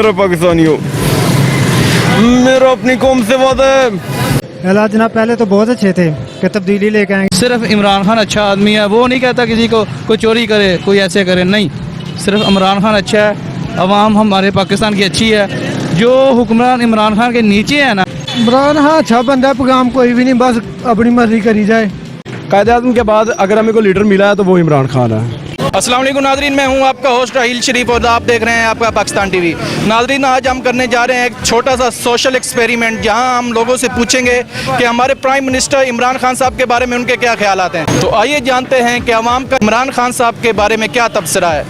मेरा पाकिस्तानी हो, मेरा अपनी कौम से वादा है। हालात जनाब पहले तो बहुत अच्छे थे कि तब्दीली लेके आएंगे। सिर्फ इमरान खान अच्छा आदमी है, वो नहीं कहता किसी को कोई चोरी करे, कोई ऐसे करे, नहीं। सिर्फ इमरान खान अच्छा है, अवाम हमारे पाकिस्तान की अच्छी है। जो हुक्मरान इमरान खान के नीचे है ना, इमरान हाँ अच्छा बंदा है, पैगाम कोई भी नहीं, बस अपनी मर्जी करी जाए। कायद-ए-आज़म के बाद अगर हमें कोई लीडर मिला है तो वो इमरान खान है। अस्सलाम वालेकुम नाज़रीन, मैं हूं आपका होस्ट राहील शरीफ और आप देख रहे हैं आपका पाकिस्तान टीवी। नाज़रीन, आज हम करने जा रहे हैं एक छोटा सा सोशल एक्सपेरिमेंट, जहां हम लोगों से पूछेंगे कि हमारे प्राइम मिनिस्टर इमरान खान साहब के बारे में उनके क्या ख्यालात हैं। तो आइए जानते हैं कि अवाम का इमरान खान साहब के बारे में क्या तबसरा है।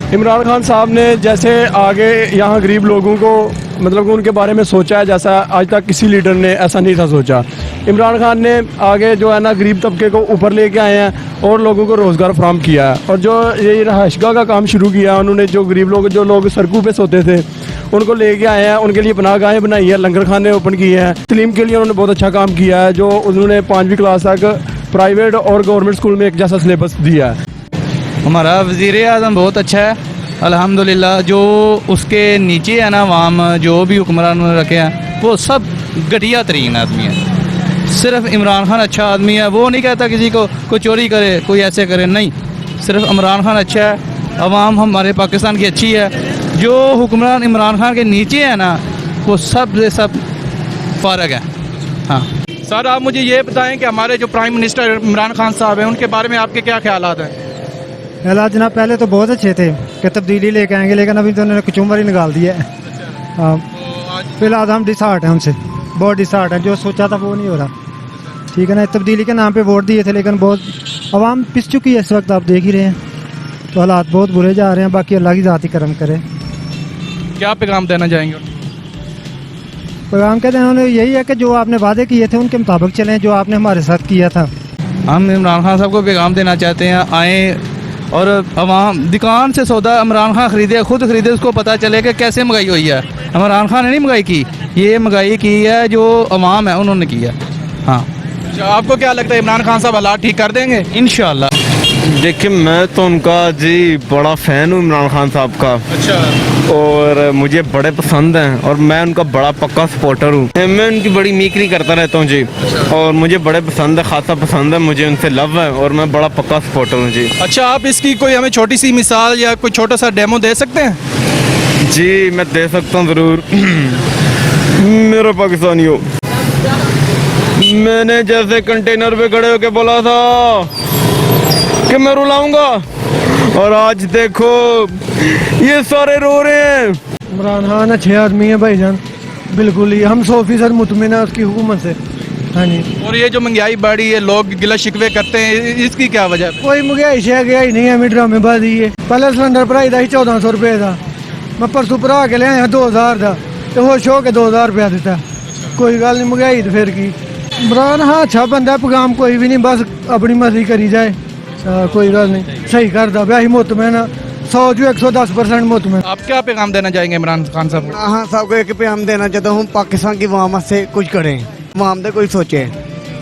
इमरान खान साहब ने जैसे आगे यहाँ गरीब लोगों को मतलब कि उनके बारे में सोचा है, जैसा आज तक किसी लीडर ने ऐसा नहीं था सोचा। इमरान खान ने आगे जो है ना गरीब तबके को ऊपर लेके आए हैं और लोगों को रोज़गार फराहम किया है। और जो ये रहायशगाह का काम शुरू किया उन्होंने, जो गरीब लोग जो लोग सड़कों पे सोते थे उनको लेके आए हैं, उनके लिए पनाहगाहें बनाई है, लंगर खाने ओपन किए हैं। तलीम के लिए उन्होंने बहुत अच्छा काम किया है, जो उन्होंने 5वीं क्लास तक प्राइवेट और गवर्नमेंट स्कूल में एक जैसा सिलेबस दिया है। हमारा वज़ीर-ए-आज़म बहुत अच्छा है अल्हम्दुलिल्लाह। जो उसके नीचे है ना अवाम, जो भी हुक्मरान रखे हैं वो सब घटिया तरीन आदमी है। सिर्फ इमरान खान अच्छा आदमी है, वो नहीं कहता किसी को कोई चोरी करे, कोई ऐसे करे, नहीं। सिर्फ इमरान खान अच्छा है, अवाम हमारे पाकिस्तान की अच्छी है। जो हुक्मरान इमरान खान के नीचे है ना वो सब से सब फ़र्क है। हाँ सर, आप मुझे ये बताएं कि हमारे जो प्राइम मिनिस्टर इमरान खान साहब हैं उनके बारे में आपके क्या ख्यालात हैं। हालात जनाब पहले तो बहुत अच्छे थे कि तब्दीली लेके आएंगे, लेकिन अभी तो उन्होंने कचूमर ही निकाल दिया है। हाँ, फिलहाल हम डिसहार्ट हैं उनसे, बहुत डिसहार्ट है। जो सोचा था वो नहीं हो रहा, ठीक है ना। तब्दीली के नाम पे वोट दिए थे, लेकिन बहुत आवाम पिस चुकी है इस वक्त, आप देख ही रहे हैं। तो हालात बहुत बुरे जा रहे हैं, बाकी अल्लाह की ज़ात ही करम करे। क्या पैगाम देना चाहेंगे? पैगाम कहते हैं यही है कि जो आपने वादे किए थे उनके मुताबिक चलें, जो आपने हमारे साथ किया था। हम इमरान खान साहब को पैगाम देना चाहते हैं, आए और अवाम दुकान से सौदा इमरान खान ख़रीदे, खुद ख़रीदे, उसको पता चले कि कैसे महंगाई हुई है। इमरान खान ने नहीं महंगाई की, ये महंगाई की है जो अवाम है उन्होंने की है। हाँ, आपको क्या लगता है इमरान खान साहब हालात ठीक कर देंगे? इंशाअल्लाह। देखिए, मैं तो उनका जी बड़ा फ़ैन हूँ इमरान खान साहब का। अच्छा। और मुझे बड़े पसंद हैं और मैं उनका बड़ा पक्का सपोर्टर हूँ। मैं उनकी बड़ी मिमिक्री करता रहता हूँ जी, और मुझे बड़े पसंद है, खासा पसंद है, मुझे उनसे लव है और मैं बड़ा पक्का सपोर्टर हूँ जी। अच्छा, आप इसकी कोई हमें छोटी सी मिसाल या कोई छोटा सा डेमो दे सकते हैं? जी मैं दे सकता हूँ ज़रूर। मेरा पाकिस्तानी हो, मैंने जैसे कंटेनर पे खड़े होके बोला था कि मैं रुलाऊंगा, और आज देखो ये सारे रो रहे हैं। इमरान खान अच्छे आदमी है भाईजान, बिल्कुल ही। हम 100% मुतमिन है उसकी हुकूमत से। हाँ जी। और ये जो महंगाई बढ़ी है, लोग गिला शिकवे करते हैं, इसकी क्या वजह है? कोई महंगाई शह गया ही नहीं है, हमें ड्रामेबाजी है। पहले सिलेंडर भराई था 1400 रुपये का, मैं परसों भरा के लिया 2000 का, तो वो शो के 2000 रुपया देता। कोई गल नहीं, महंगाई तो फिर की। इमरान हाँ अच्छा बंदा है, पैगाम कोई भी नहीं, बस अपनी मर्जी करी जाए। कोई गल नहीं, सही करता वैसे मुतमिन 100 जो 110% मुतमिन। आप क्या पैगाम देना चाहेंगे इमरान खान साहब को? हाँ, सबको एक पैगाम देना चाहता हूँ, पाकिस्तान की अवाम से कुछ करें, अवाम से कोई सोचे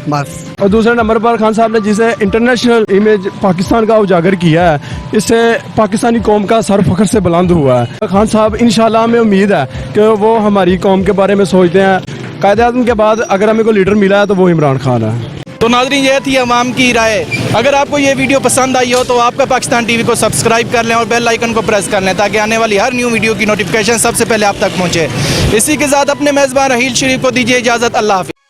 बस। और दूसरे नंबर पर खान साहब ने जिसे इंटरनेशनल इमेज पाकिस्तान का उजागर किया है, इससे पाकिस्तानी कौम का सर फख्र से बुलंद हुआ है। खान साहब इंशाल्लाह हमें उम्मीद है कि वो हमारी कौम के बारे में सोचते हैं। कायद-ए-आज़म के बाद अगर हमें कोई लीडर मिला है तो वो इमरान खान है। तो नाज़रीन, ये थी अवाम की राय। अगर आपको ये वीडियो पसंद आई हो तो आपका पाकिस्तान टीवी को सब्सक्राइब कर लें और बेल आइकन को प्रेस कर लें, ताकि आने वाली हर न्यू वीडियो की नोटिफिकेशन सबसे पहले आप तक पहुँचे। इसी के साथ अपने मेज़बान राहील शरीफ को दीजिए इजाज़त। अल्लाह हाफ़िज़।